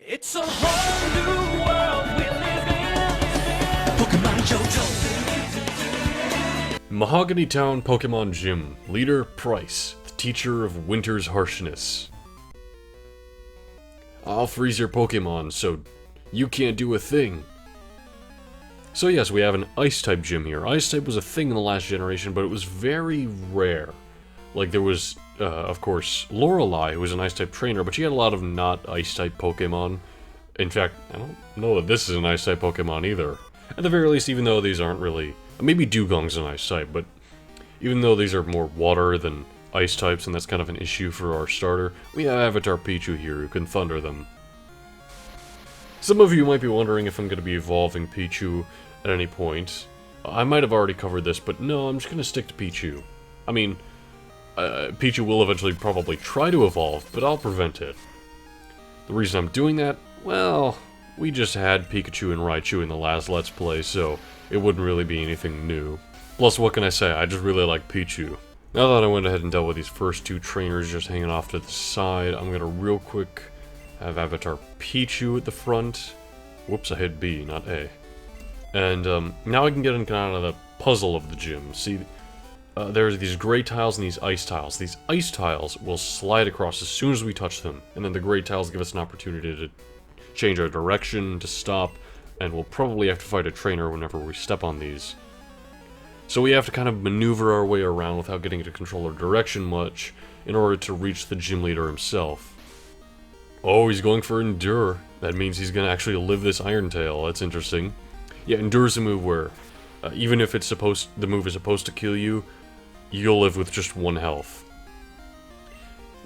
It's a whole new world we live in. Pokemon Johto. Mahogany Town Pokemon Gym. Leader Pryce, the teacher of winter's harshness. I'll freeze your Pokemon so you can't do a thing. So yes, we have an Ice-type gym here. Ice-type was a thing in the last generation, but it was very rare. Like, there was, of course, Lorelei, who was an Ice-type trainer, but she had a lot of not Ice-type Pokemon. In fact, I don't know that this is an Ice-type Pokemon either. At the very least, even though these aren't really... Maybe Dugong's an Ice-type, but even though these are more water than Ice-types, and that's kind of an issue for our starter, we have Avatar Pichu here who can thunder them. Some of you might be wondering if I'm going to be evolving Pichu at any point. I might have already covered this, but no, I'm just going to stick to Pichu. I mean... Pichu will eventually probably try to evolve, but I'll prevent it. The reason I'm doing that? Well, we just had Pikachu and Raichu in the last Let's Play, so it wouldn't really be anything new. Plus, what can I say? I just really like Pichu. Now that I went ahead and dealt with these first two trainers just hanging off to the side, I'm gonna real quick have Avatar Pichu at the front. Whoops, I hit B, not A. And now I can get in kind of the puzzle of the gym. See, there's these gray tiles and these ice tiles. These ice tiles will slide across as soon as we touch them, and then the gray tiles give us an opportunity to change our direction, to stop, and we'll probably have to fight a trainer whenever we step on these. So we have to kind of maneuver our way around without getting to control our direction much in order to reach the gym leader himself. Oh, he's going for Endure. That means he's gonna actually live this Iron Tail. That's interesting. Yeah, Endure's a move where, even if the move is supposed to kill you, you'll live with just 1 health.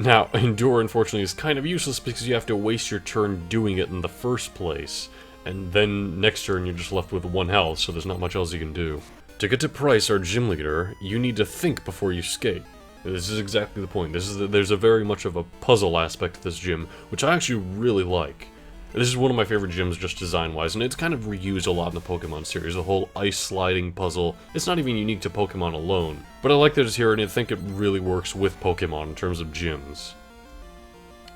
Now, Endure, unfortunately, is kind of useless because you have to waste your turn doing it in the first place, and then next turn you're just left with 1 health, so there's not much else you can do. To get to Pryce, our gym leader, you need to think before you skate. This is exactly the point. There's a very much of a puzzle aspect to this gym, which I actually really like. This is one of my favorite gyms just design-wise, and it's kind of reused a lot in the Pokemon series, the whole ice sliding puzzle. It's not even unique to Pokemon alone, but I like that it's here, and I think it really works with Pokemon in terms of gyms.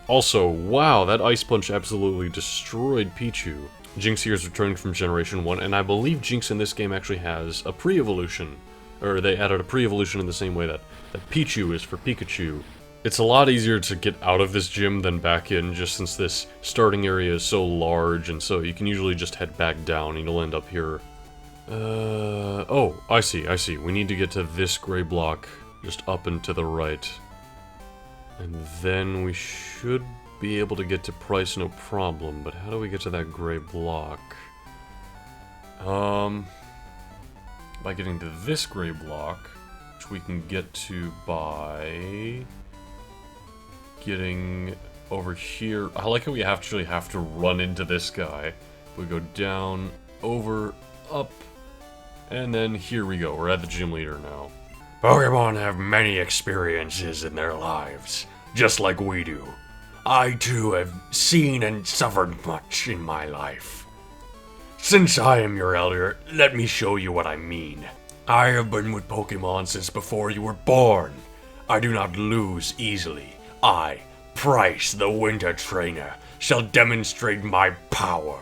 Also, wow, that Ice Punch absolutely destroyed Pichu. Jinx here is returning from Generation 1, and I believe Jinx in this game actually has a pre-evolution. Or they added a pre-evolution in the same way that Pichu is for Pikachu. It's a lot easier to get out of this gym than back in, just since this starting area is so large, and so you can usually just head back down, and you'll end up here. Oh, I see. We need to get to this gray block, just up and to the right. And then we should be able to get to Pryce no problem, but how do we get to that gray block? By getting to this gray block, which we can get to by... getting over here. I like how we actually have to run into this guy. We go down, over, up, and then here we go. We're at the gym leader now. Pokemon have many experiences in their lives, just like we do. I too have seen and suffered much in my life. Since I am your elder, let me show you what I mean. I have been with Pokemon since before you were born. I do not lose easily. I, Pryce, the Winter Trainer, shall demonstrate my power.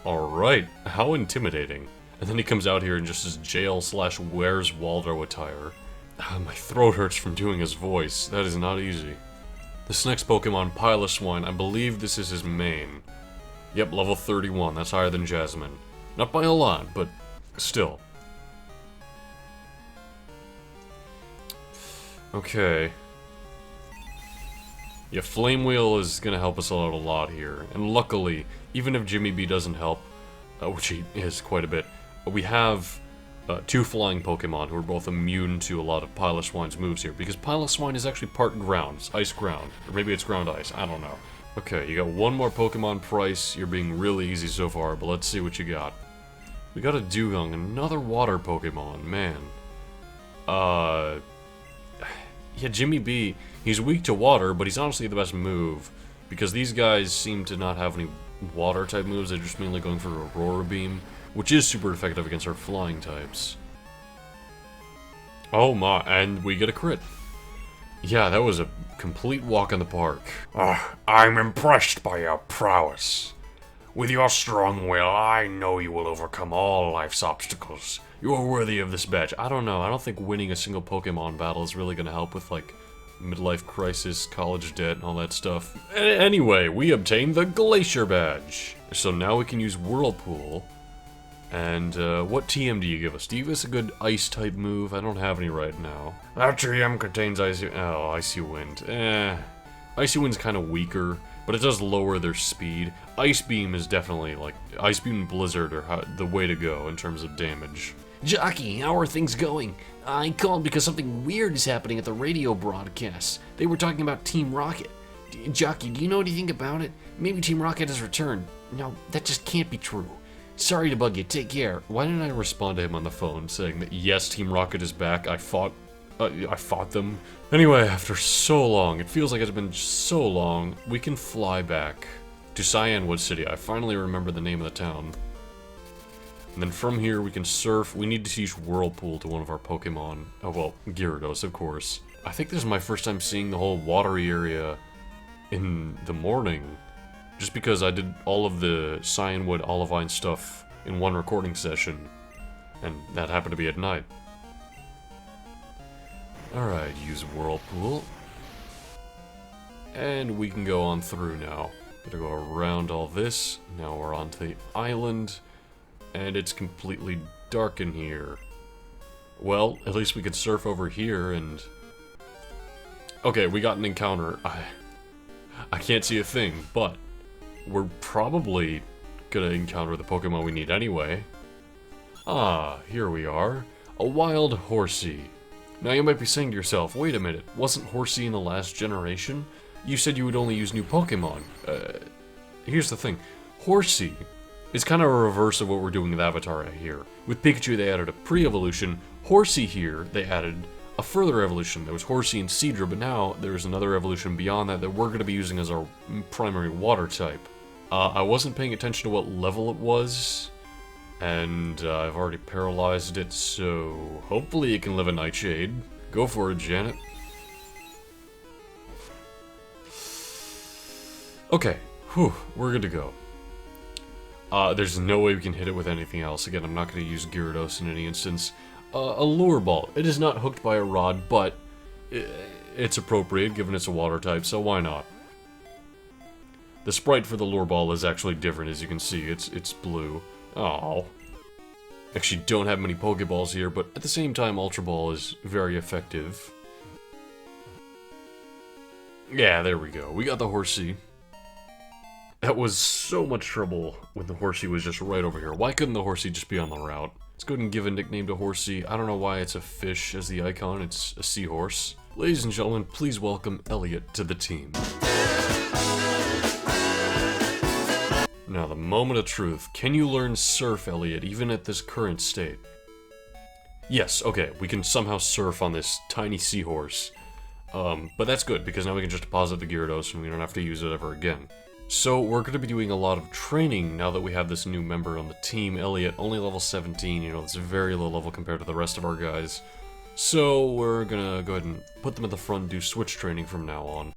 Alright, how intimidating. And then he comes out here in just his jail/Where's Waldo attire. My throat hurts from doing his voice. That is not easy. This next Pokemon, Piloswine, I believe this is his main. Yep, level 31. That's higher than Jasmine. Not by a lot, but still. Okay. Yeah, Flame Wheel is gonna help us out a lot here. And luckily, even if Jimmy B doesn't help, which he is quite a bit, we have 2 flying Pokemon who are both immune to a lot of Piloswine's moves here, because Piloswine is actually part ground. It's ice ground. Or maybe it's ground ice. I don't know. Okay, you got 1 more Pokemon, Pryce. You're being really easy so far, but let's see what you got. We got a Dugong, another water Pokemon, man. Yeah, Jimmy B, he's weak to water, but he's honestly the best move, because these guys seem to not have any water-type moves. They're just mainly going for Aurora Beam, which is super effective against our flying types. Oh my, and we get a crit. Yeah, that was a complete walk in the park. I'm impressed by your prowess. With your strong will, I know you will overcome all life's obstacles. You are worthy of this badge. I don't know. I don't think winning a single Pokemon battle is really going to help with, like, midlife crisis, college debt, and all that stuff. Anyway, we obtained the Glacier badge. So now we can use Whirlpool. And, what TM do you give us? Do you give us a good Ice-type move? I don't have any right now. That TM contains Icy... Oh, Icy Wind. Icy Wind's kind of weaker, but it does lower their speed. Ice Beam is definitely, like, Ice Beam and Blizzard are the way to go in terms of damage. Jockey, how are things going? I called because something weird is happening at the radio broadcasts. They were talking about Team Rocket. Jockey, do you know anything about it? Maybe Team Rocket has returned. No, that just can't be true. Sorry to bug you, take care. Why didn't I respond to him on the phone saying that yes, Team Rocket is back? I fought them. Anyway, after so long, it feels like it's been so long, we can fly back to Cyanwood City. I finally remember the name of the town. And then from here we can surf. We need to teach Whirlpool to one of our Pokemon. Oh well, Gyarados, of course. I think this is my first time seeing the whole watery area in the morning. Just because I did all of the Cyanwood Olivine stuff in one recording session. And that happened to be at night. Alright, use Whirlpool. And we can go on through now. Gotta go around all this. Now we're onto the island. And it's completely dark in here. Well, at least we could surf over here and... Okay, we got an encounter. I can't see a thing, but we're probably gonna encounter the Pokemon we need anyway. Ah, here we are. A wild Horsey. Now you might be saying to yourself, wait a minute, wasn't Horsey in the last generation? You said you would only use new Pokemon. Here's the thing. Horsey is kind of a reverse of what we're doing with Avatar here. With Pikachu they added a pre-evolution. Horsey here, they added a further evolution. There was Horsey and Seadra, but now there's another evolution beyond that that we're going to be using as our primary water type. I wasn't paying attention to what level it was, and I've already paralyzed it, so hopefully it can live a Nightshade. Go for it, Janet. Okay, whew, we're good to go. There's no way we can hit it with anything else. Again, I'm not going to use Gyarados in any instance. A Lure Ball. It is not hooked by a rod, but it's appropriate given it's a water type, so why not? The sprite for the Lure Ball is actually different, as you can see. It's blue. Oh. Actually, don't have many Pokeballs here, but at the same time, Ultra Ball is very effective. Yeah, there we go. We got the Horsey. That was so much trouble when the Horsey was just right over here. Why couldn't the Horsey just be on the route? Let's go ahead and give a nickname to Horsey. I don't know why it's a fish as the icon. It's a seahorse. Ladies and gentlemen, please welcome Elliot to the team. Now, the moment of truth. Can you learn Surf, Elliot, even at this current state? Yes, okay, we can somehow surf on this tiny seahorse. But that's good, because now we can just deposit the Gyarados and we don't have to use it ever again. So, we're going to be doing a lot of training now that we have this new member on the team, Elliot, only level 17, you know, it's a very low level compared to the rest of our guys. So, we're gonna go ahead and put them at the front and do switch training from now on.